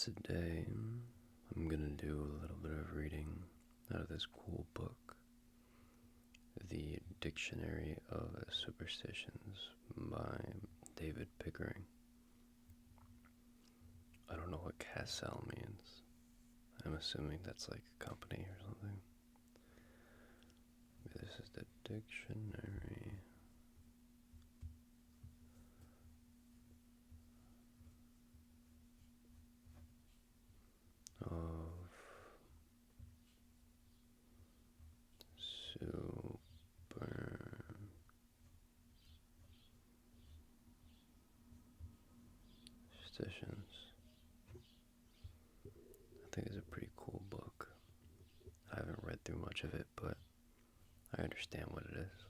Today, I'm gonna do a little bit of reading out of this cool book, The Dictionary of Superstitions by David Pickering. I don't know what Cassell means. I'm assuming that's like a company or something. This is the dictionary of superstitions. I think it's a pretty cool book. I haven't read through much of it, but I understand what it is.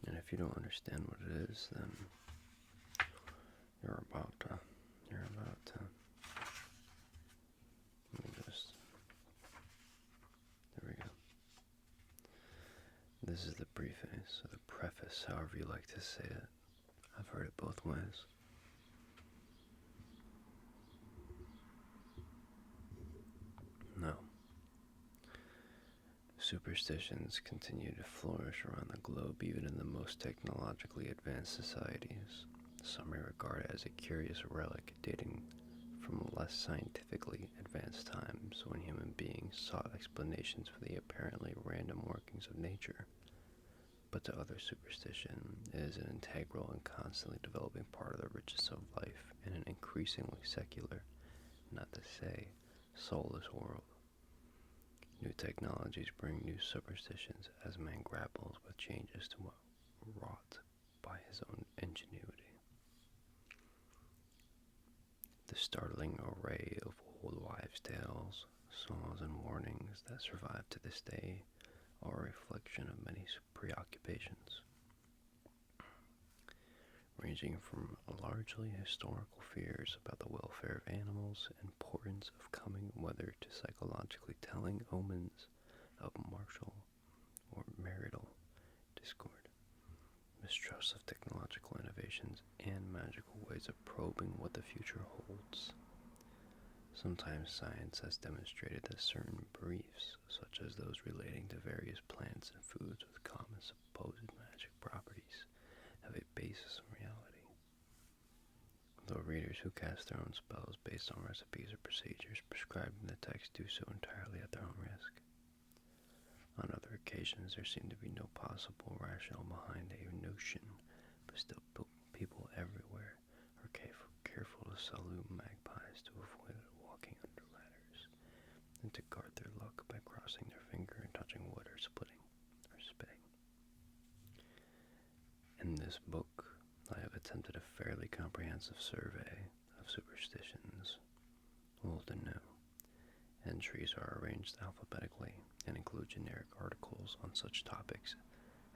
And if you don't understand what it is, then you're about to, let me just, there we go. This is the preface, or the preface, however you like to say it. I've heard it both ways. No. Superstitions continue to flourish around the globe, even in the most technologically advanced societies. Some may regard it as a curious relic dating from less scientifically advanced times when human beings sought explanations for the apparently random workings of nature. But to others, superstition is an integral and constantly developing part of the richness of life in an increasingly secular, not to say soulless world. New technologies bring new superstitions as man grapples with changes to what wrought by his own ingenuity. The startling array of old wives' tales, songs, and warnings that survive to this day are a reflection of many preoccupations, ranging from largely historical fears about the welfare of animals, importance of coming weather, to psychologically telling omens of martial or marital discord, mistrust of technological innovations, and magical ways of probing what the future holds. Sometimes science has demonstrated that certain beliefs, such as those relating to various plants and foods with common supposed magic properties, have a basis in reality. Though readers who cast their own spells based on recipes or procedures prescribed in the text do so entirely at their own risk. On other occasions, there seemed to be no possible rationale behind a notion, but still people everywhere are careful to salute magpies to avoid walking under ladders, and to guard their luck by crossing their finger and touching wood or spitting. In this book, I have attempted a fairly comprehensive survey of superstitions, old and new. Entries are arranged alphabetically and include generic articles on such topics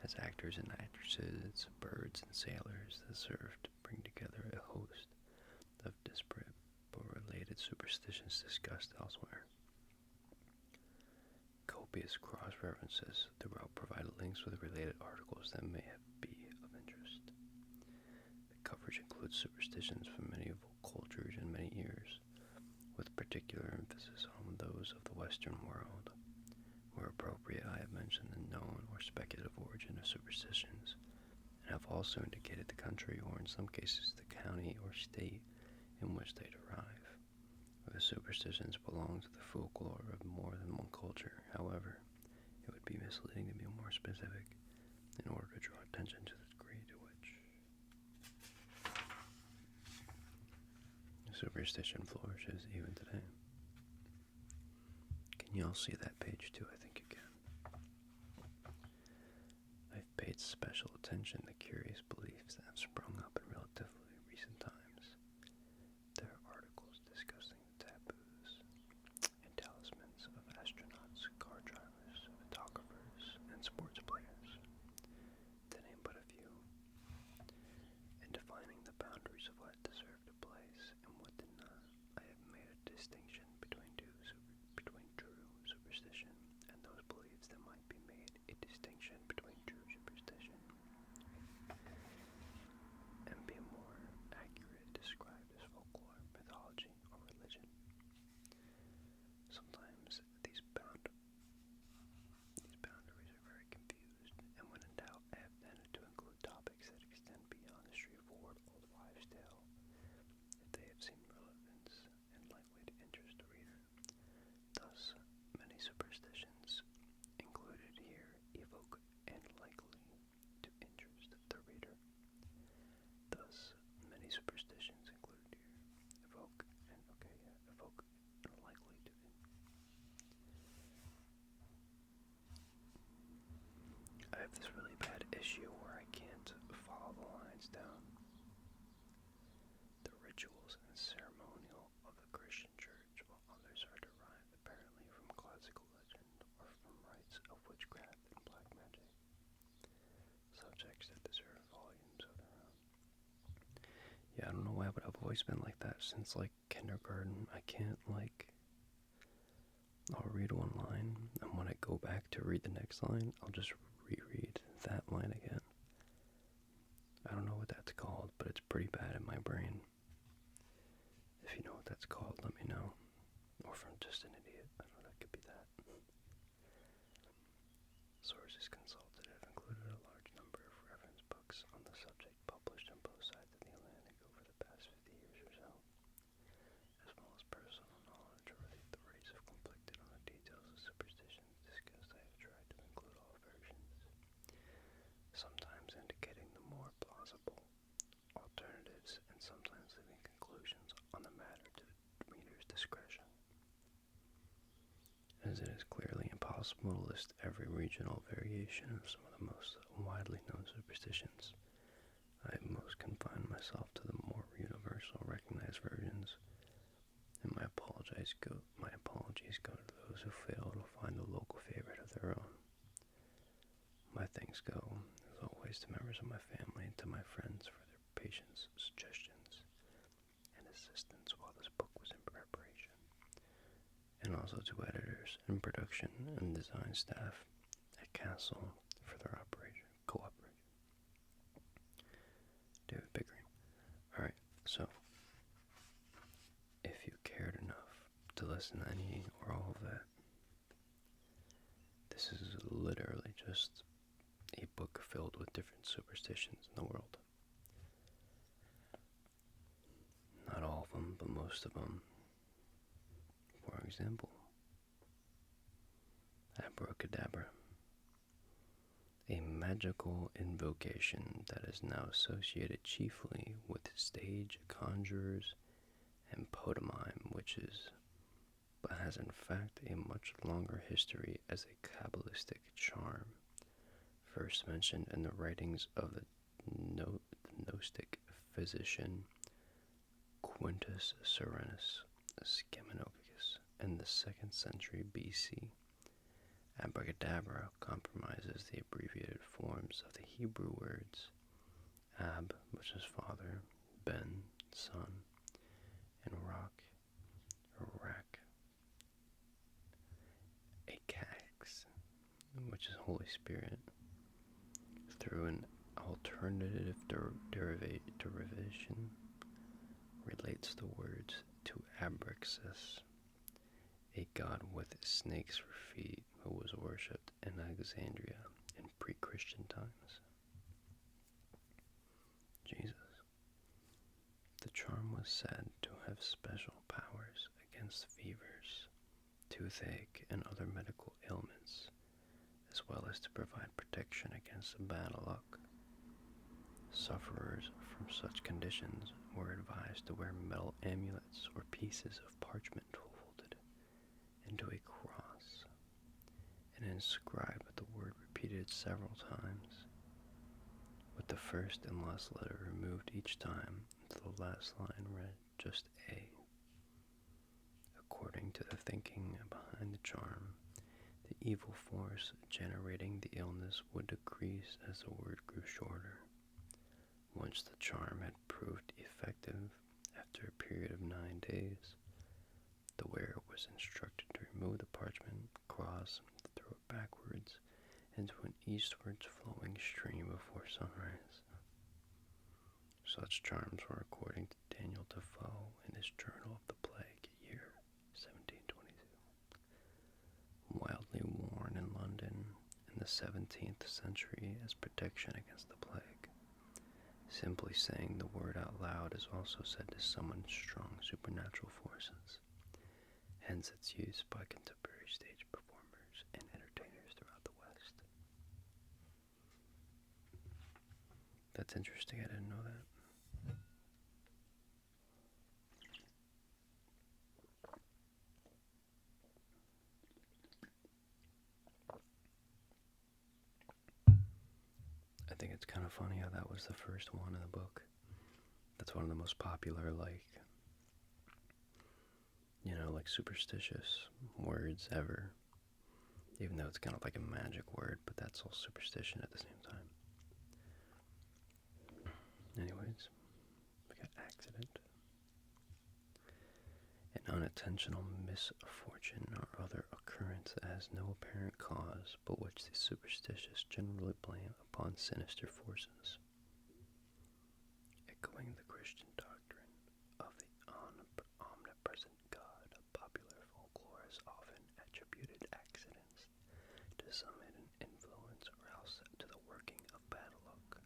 as actors and actresses, birds and sailors, that serve to bring together a host of disparate but related superstitions discussed elsewhere. Copious cross-references throughout provide links with related articles that may be of interest. The coverage includes superstitions from medieval cultures and many eras, with particular emphasis on those of the Western world. Where appropriate, I have mentioned the known or speculative origin of superstitions, and have also indicated the country, or in some cases the county or state, in which they derive. Where the superstitions belong to the folklore of more than one culture, however, it would be misleading to be more specific in order to draw attention to the degree to which superstition flourishes even today. Can you all see that page too? I think you can. I've paid special attention to curious beliefs that have sprung up in relatively recent times. There are articles discussing the taboos and talismans of astronauts, car drivers, photographers, and sports players, to name but a few, and defining the boundaries of what deserved a place and what did not. I have made a distinction between true superstition and those beliefs that might be made a distinction between true superstition and always been like that since like kindergarten. I can't I'll read one line, and when I go back to read the next line, I'll just reread that line again. I don't know what that's called, but it's pretty bad in my brain. If you know what that's called, let me know. Or if I'm just an idiot. I don't know, that could be that. Sources consulted have included a large number of reference books on the subject published on both sides of the Atlantic over the past 50 years or so. As well as personal knowledge or the authorities have conflicted on the details of superstitions discussed. I have tried to include all versions, sometimes indicating the more plausible alternatives and sometimes leaving conclusions on the matter to the reader's discretion. As it is clearly impossible to list every regional variation of some of the most widely known superstitions, I have most confined myself to the more universal recognized versions, and my apologies go to those who fail to find a local favorite of their own. My thanks go, as always, to members of my family and to my friends for their patience, suggestions, and assistance while this book was in preparation, and also to editors and production and design staff at Castle for their cooperation. David Pickering. Alright, so if you cared enough to listen to any or all of that, this is literally just a book filled with different superstitions in the world. Not all of them, but most of them. For example, Abracadabra, a magical invocation that is now associated chiefly with stage conjurers and pantomime witches, but has in fact a much longer history as a Kabbalistic charm, first mentioned in the writings of the Gnostic physician Quintus Serenus Scamanocus in the 2nd century BC. Abracadabra comprises the abbreviated forms of the Hebrew words Ab, which is father, Ben, son, and Rak, Akax, which is Holy Spirit, through an alternative derivation, relates the words to Abraxas, a god with snakes for feet who was worshipped in Alexandria in pre-Christian times. Jesus. The charm was said to have special powers against fevers, toothache, and other medical ailments, as well as to provide protection against bad luck. Sufferers from such conditions were advised to wear metal amulets or pieces of parchment folded into a cross and inscribed with the word repeated several times, with the first and last letter removed each time until the last line read just A. According to the thinking behind the charm, the evil force generating the illness would decrease as the word grew shorter. Once the charm had proved effective, after a period of 9 days, the wearer was instructed to remove the parchment cross, throw it backwards into an eastwards flowing stream before sunrise. Such charms were according to Daniel Defoe in his Journal of the Plague, year 1722. Widely worn in London in the 17th century as protection against the plague. Simply saying the word out loud is also said to summon strong supernatural forces. Hence its use by contemporary stage performers and entertainers throughout the West. That's interesting, I didn't know that. I think it's kind of funny how that was the first one in the book. That's one of the most popular, like superstitious words ever. Even though it's kind of like a magic word, but that's all superstition at the same time. Anyways, we got accident. unintentional misfortune or other occurrence that has no apparent cause, but which the superstitious generally blame upon sinister forces. Echoing the Christian doctrine of the omnipresent God, popular folklore has often attributed accidents to some hidden influence or else to the working of bad luck,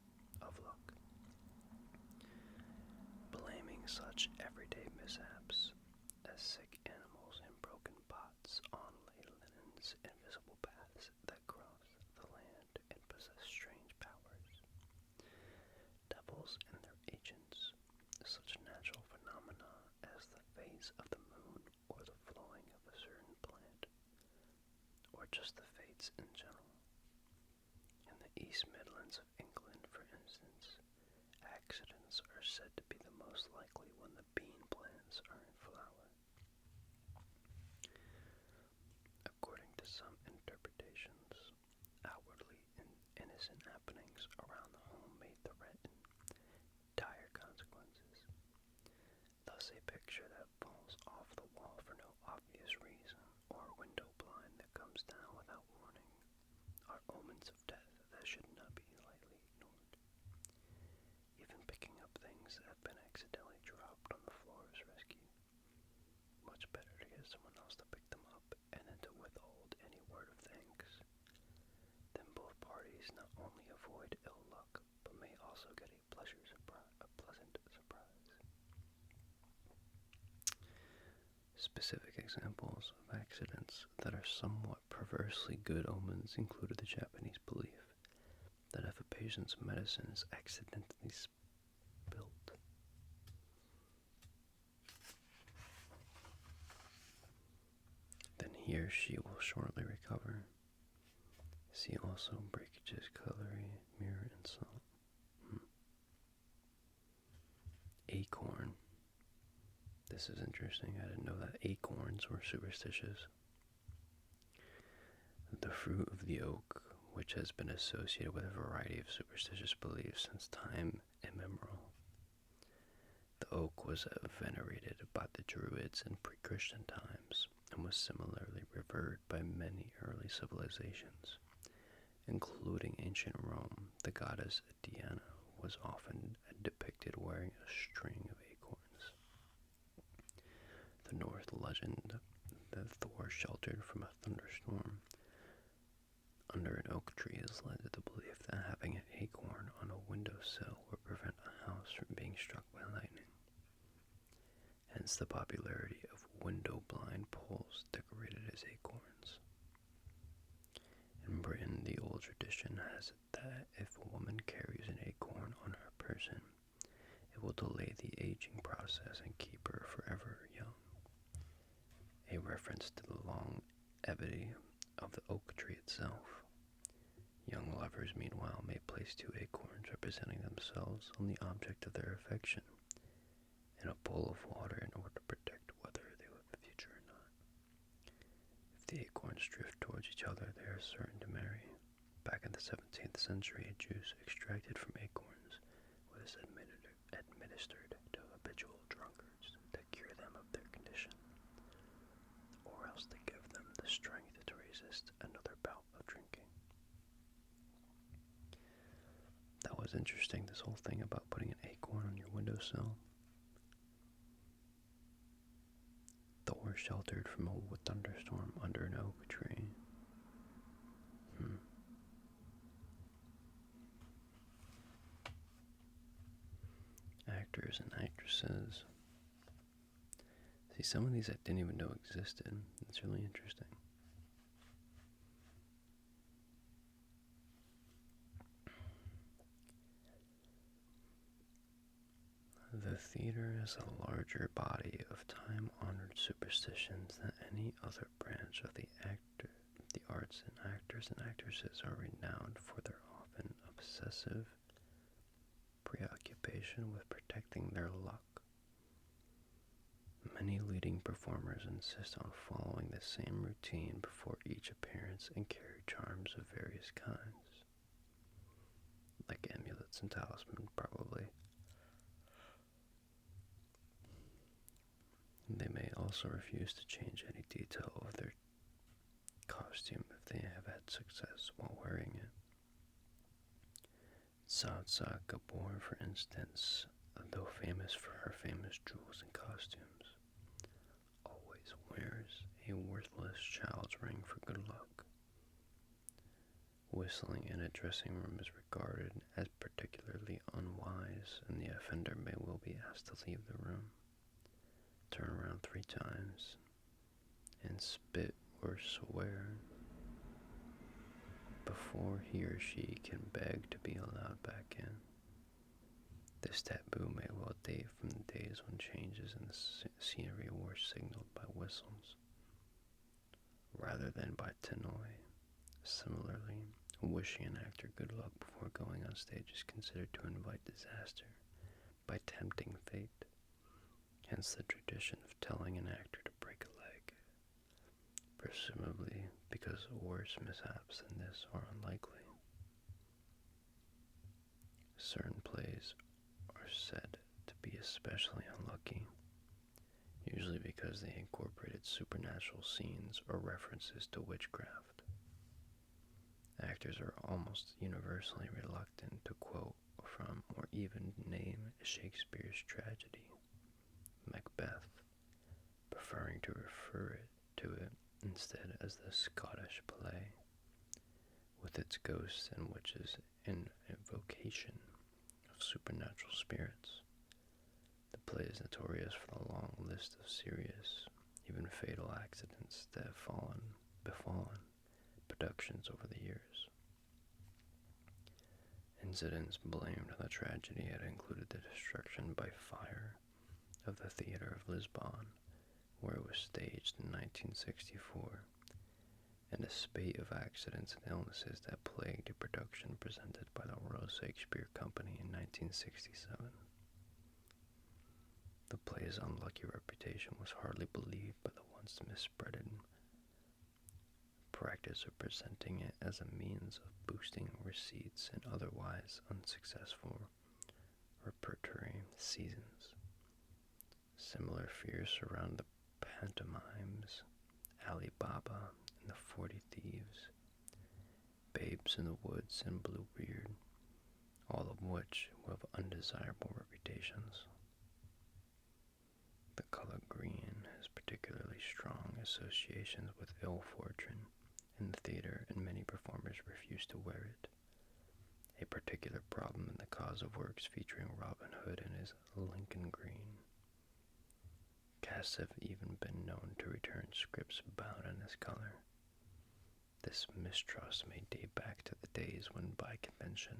blaming such everyday mishaps as sick animals and broken pots on lay linens, invisible paths that cross the land and possess strange powers, devils and their agents, such natural phenomena as the phase of the moon or the flowing of a certain plant, or just the fates in general. In the East Midlands of England, for instance, accidents are said to be the most likely when the bean plants are in flower. According to some interpretations, outwardly innocent happenings around the home may threaten dire consequences. Thus, a picture that falls off the wall for no obvious reason, or a window blind that comes down without warning, are omens of death that should not be lightly ignored. Even picking up things that have been accidentally dropped on the floor is risky. Much better to get someone else to pick them up and then to withhold any word of thanks. Then both parties not only avoid ill luck, but may also get a pleasant surprise. Specific examples of accidents that are somewhat perversely good omens included the Japanese belief that if a patient's medicine is accidentally spilled, then he or she will shortly recover. See also breakages, cutlery, mirror, and salt. Acorn. This is interesting. I didn't know that acorns were superstitious. The fruit of the oak, which has been associated with a variety of superstitious beliefs since time immemorial. The oak was venerated by the Druids in pre-Christian times and was similarly revered by many early civilizations, including ancient Rome. The goddess Diana was often depicted wearing a string of acorns. The Norse legend that Thor sheltered from a thunderstorm under an oak tree is led to the belief that having an acorn on a windowsill would prevent a house from being struck by lightning. Hence the popularity of window blind poles decorated as acorns. In Britain, the old tradition has it that if a woman carries an acorn on her person, it will delay the aging process and keep her forever young. A reference to the longevity of the oak tree itself. Young lovers, meanwhile, may place 2 acorns representing themselves on the object of their affection in a bowl of water in order to predict whether they will have a future or not. If the acorns drift towards each other, they are certain to marry. Back in the 17th century, a juice extracted from acorns was administered to habitual drunkards to cure them of their condition, or else to give them the strength to resist another bout of drinking. That was interesting, this whole thing about putting an acorn on your windowsill. Thor sheltered from a thunderstorm under an oak tree. Actors and actresses. See, some of these I didn't even know existed. It's really interesting. The theater is a larger body of time-honored superstitions than any other branch of the arts, and actors and actresses are renowned for their often obsessive preoccupation with protecting their luck. Many leading performers insist on following the same routine before each appearance and carry charms of various kinds, like amulets and talismans, probably. They may also refuse to change any detail of their costume if they have had success while wearing it. Zsa Gabor, for instance, though famous for her famous jewels and costumes, always wears a worthless child's ring for good luck. Whistling in a dressing room is regarded as particularly unwise, and the offender may well be asked to leave the room, turn around 3 times, and spit or swear before he or she can beg to be allowed back in. This taboo may well date from the days when changes in the scenery were signaled by whistles, rather than by tannoy. Similarly, wishing an actor good luck before going on stage is considered to invite disaster by tempting fate, hence the tradition of telling an actor to break a leg, presumably because worse mishaps than this are unlikely. Certain plays are said to be especially unlucky, usually because they incorporated supernatural scenes or references to witchcraft. Actors are almost universally reluctant to quote from or even name Shakespeare's tragedy, Macbeth, preferring to refer to it instead as the Scottish play, with its ghosts and witches and invocation of supernatural spirits. The play is notorious for the long list of serious, even fatal accidents that have befallen productions over the years. Incidents blamed on the tragedy had included the destruction by fire of the Theatre of Lisbon, where it was staged in 1964, and a spate of accidents and illnesses that plagued a production presented by the Royal Shakespeare Company in 1967. The play's unlucky reputation was hardly believed by the once misspreded practice of presenting it as a means of boosting receipts in otherwise unsuccessful repertory seasons. Similar fears surround the pantomimes Ali Baba and the 40 Thieves, Babes in the Woods, and Bluebeard, all of which will have undesirable reputations. The color green has particularly strong associations with ill fortune in the theater, and many performers refuse to wear it. A particular problem in the cause of works featuring Robin Hood and his Lincoln green. Casts have even been known to return scripts bound in this color. This mistrust may date back to the days when, by convention,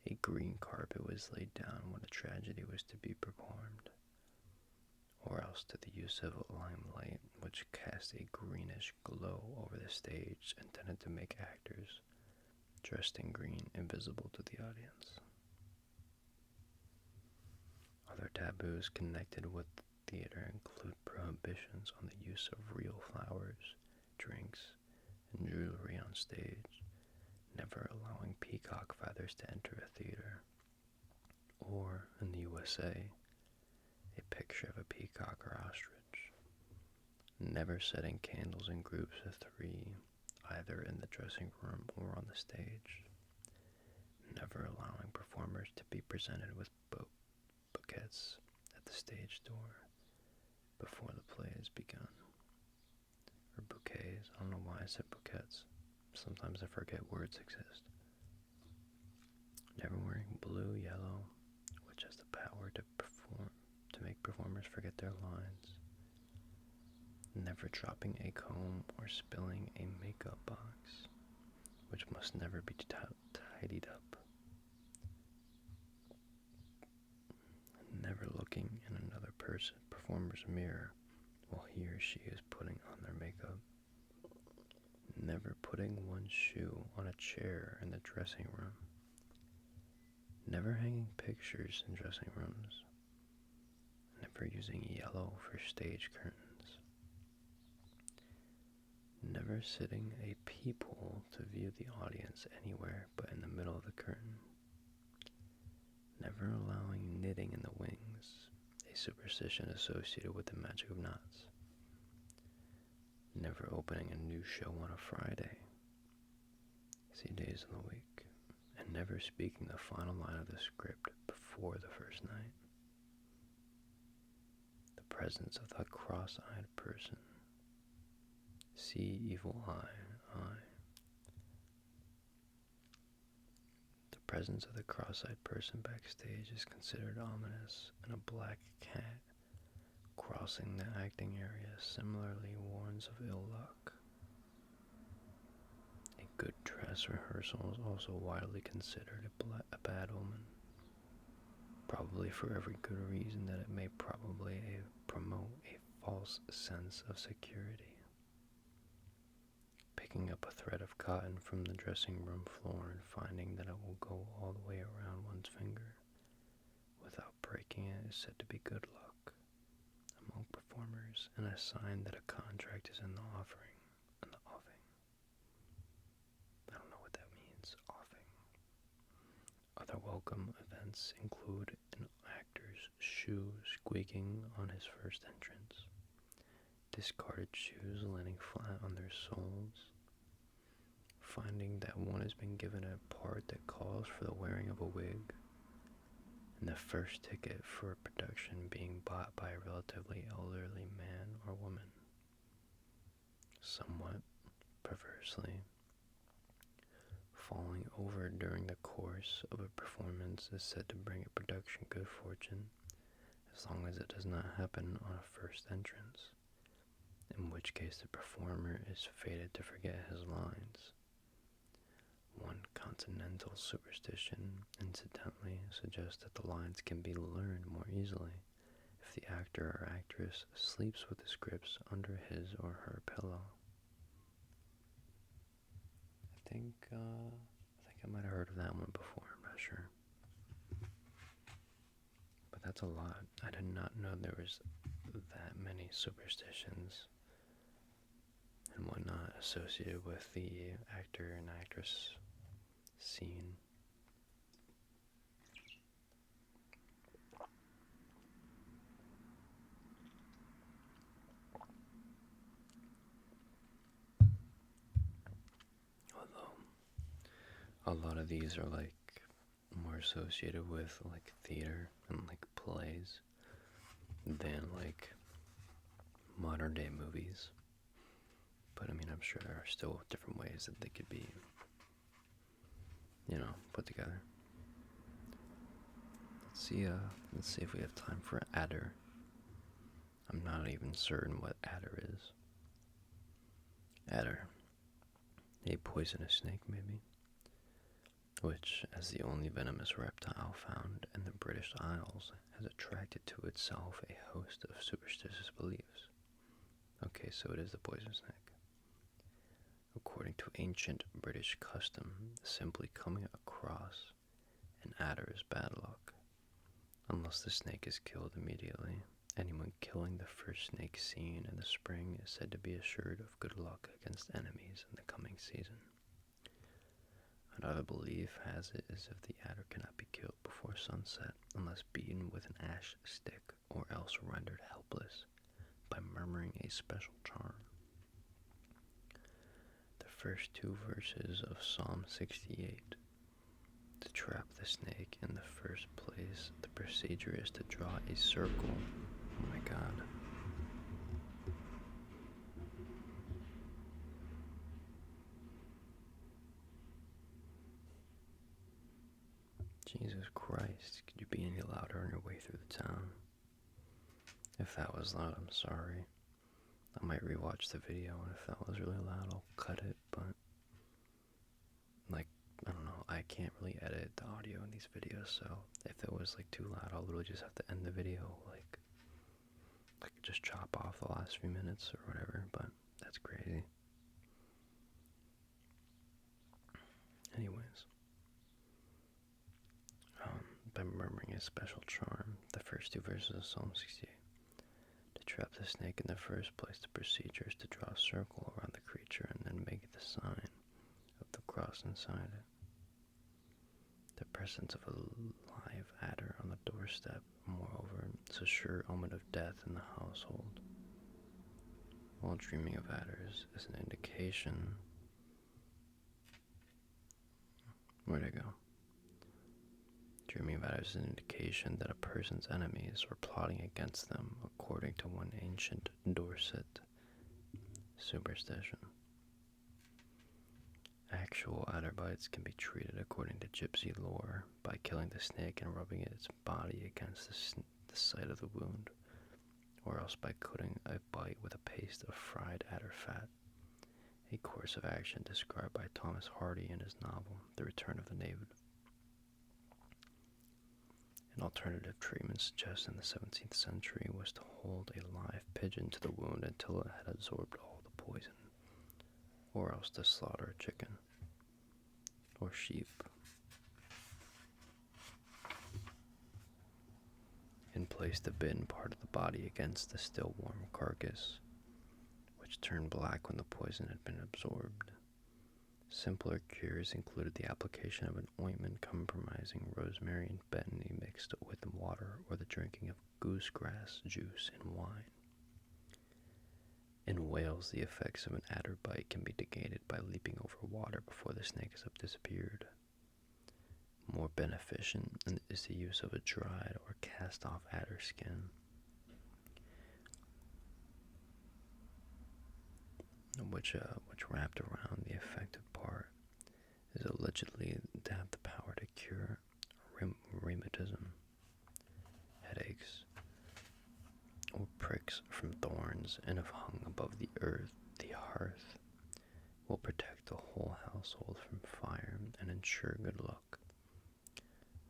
a green carpet was laid down when a tragedy was to be performed, or else to the use of limelight, which cast a greenish glow over the stage intended to make actors dressed in green invisible to the audience. Other taboos connected with theater include prohibitions on the use of real flowers, drinks, and jewelry on stage, never allowing peacock feathers to enter a theater, or, in the USA, a picture of a peacock or ostrich, never setting candles in groups of 3, either in the dressing room or on the stage, never allowing performers to be presented with bouquets at the stage door before the play has begun. Or bouquets, I don't know why I said bouquets. Sometimes I forget words exist. Never wearing blue, yellow, which has the power to make performers forget their lines. Never dropping a comb or spilling a makeup box, which must never be tidied up. Never looking in another performer's mirror while he or she is putting on their makeup. Never putting one's shoe on a chair in the dressing room. Never hanging pictures in dressing rooms. Never using yellow for stage curtains. Never sitting a peephole to view the audience anywhere but in the middle of the curtain. Never allowing knitting in the wings, a a superstition associated with the magic of knots. Never opening a new show on a Friday. See days of the week. And never speaking the final line of the script before the first night. The presence of the cross-eyed person. See evil eye. The presence of the cross-eyed person backstage is considered ominous, and a black cat crossing the acting area similarly warns of ill luck. A good dress rehearsal is also widely considered a bad omen, probably for every good reason that it may probably promote a false sense of security. Picking up a thread of cotton from the dressing room floor and finding that it will go all the way around one's finger without breaking it is said to be good luck among performers, and a sign that a contract is in the offing. I don't know what that means, offing. Other welcome events include an actor's shoe squeaking on his first entrance, discarded shoes landing flat on their soles, finding that one has been given a part that calls for the wearing of a wig, and the first ticket for a production being bought by a relatively elderly man or woman. Somewhat perversely, falling over during the course of a performance is said to bring a production good fortune, as long as it does not happen on a first entrance, in which case the performer is fated to forget his lines. One continental superstition, incidentally, suggests that the lines can be learned more easily if the actor or actress sleeps with the scripts under his or her pillow. I think I might have heard of that one before, I'm not sure. But that's a lot. I did not know there was that many superstitions and whatnot associated with the actor and actress scene. Although a lot of these are like more associated with like theater and like plays than like modern day movies. But I mean, I'm sure there are still different ways that they could be, put together. Let's see if we have time for adder. I'm not even certain what adder is. Adder, a poisonous snake maybe, which, as the only venomous reptile found in the British Isles, has attracted to itself a host of superstitious beliefs. Okay, so it is the poison snake. According to ancient British custom, simply coming across an adder is bad luck, unless the snake is killed immediately. Anyone killing the first snake seen in the spring is said to be assured of good luck against enemies in the coming season. Another belief has it is if the adder cannot be killed before sunset unless beaten with an ash stick or else rendered helpless by murmuring a special charm. The first two verses of Psalm 68. To trap the snake in the first place, the procedure is to draw a circle. Oh my God. Jesus Christ, could you be any louder on your way through the town? If that was loud, I'm sorry. I might rewatch the video, and if that was really loud, I'll cut it, but, I don't know, I can't really edit the audio in these videos, so if it was, too loud, I'll literally just have to end the video, just chop off the last few minutes or whatever, but that's crazy. Anyways. By murmuring a special charm, the first two verses of Psalm 68. To trap the snake in the first place, the procedure is to draw a circle around the creature and then make the sign of the cross inside it. The presence of a live adder on the doorstep, moreover, is a sure omen of death in the household, while dreaming of adders is an indication. Where'd I go? Dreaming of adders is an indication that a person's enemies are plotting against them, according to one ancient Dorset superstition. Actual adder bites can be treated according to gypsy lore by killing the snake and rubbing its body against the site of the wound, or else by coating a bite with a paste of fried adder fat, a course of action described by Thomas Hardy in his novel, The Return of the Native. An alternative treatment suggested in the 17th century was to hold a live pigeon to the wound until it had absorbed all the poison, or else to slaughter a chicken or sheep and place the bitten part of the body against the still warm carcass, which turned black when the poison had been absorbed. Simpler cures included the application of an ointment comprising rosemary and betony mixed with water, or the drinking of goosegrass juice in wine. In Wales, the effects of an adder bite can be negated by leaping over water before the snake has disappeared. More beneficent is the use of a dried or cast-off adder skin, which wrapped around the affected part is allegedly to have the power to cure rheumatism, headaches, or pricks from thorns, and if hung above the hearth, will protect the whole household from fire and ensure good luck.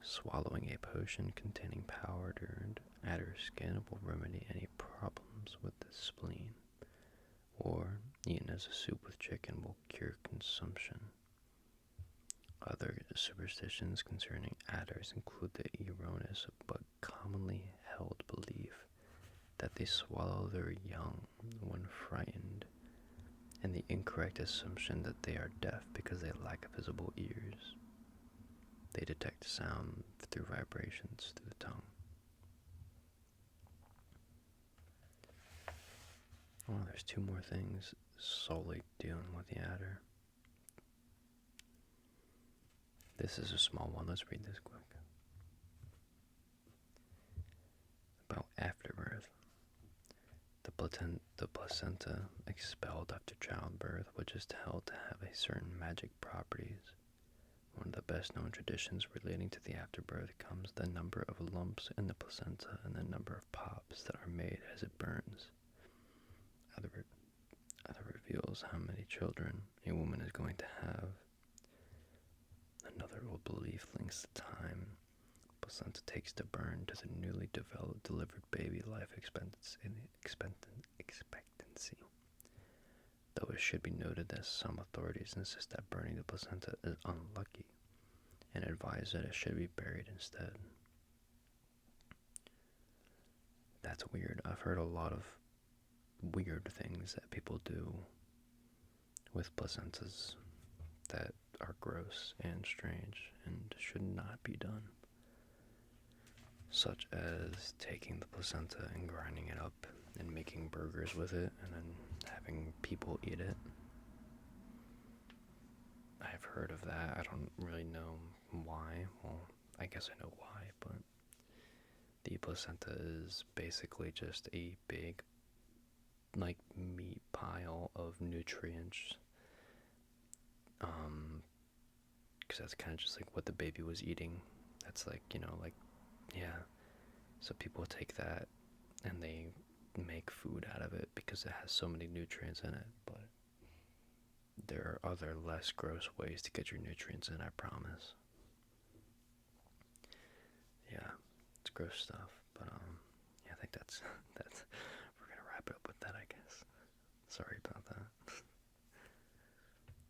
Swallowing a potion containing powdered adder skin will remedy any problems with the spleen, or eaten as a soup with chicken will cure consumption. Other superstitions concerning adders include the erroneous but commonly held belief that they swallow their young when frightened, and the incorrect assumption that they are deaf because they lack visible ears. They detect sound through vibrations through the tongue. Oh, there's two more things solely dealing with the adder. This is a small one. Let's read this quick. About afterbirth. The placenta expelled after childbirth, which is held to have a certain magic properties. One of the best known traditions relating to the afterbirth comes the number of lumps in the placenta and the number of pops that are made as it burns. Other reveals how many children a woman is going to have. Another old belief links the time placenta takes to burn to the newly delivered baby life expectancy. Though it should be noted that some authorities insist that burning the placenta is unlucky and advise that it should be buried instead. That's weird. I've heard a lot of weird things that people do with placentas that are gross and strange and should not be done, such as taking the placenta and grinding it up and making burgers with it and then having people eat it. I've heard of that. I don't really know why. Well, I guess I know why, but the placenta is basically just a big meat pile of nutrients, because that's kind of just like what the baby was eating. That's so people take that and they make food out of it because it has so many nutrients in it. But there are other less gross ways to get your nutrients in, I promise. Yeah, it's gross stuff, but I think that's we're gonna wrap it up with that, I guess. Sorry about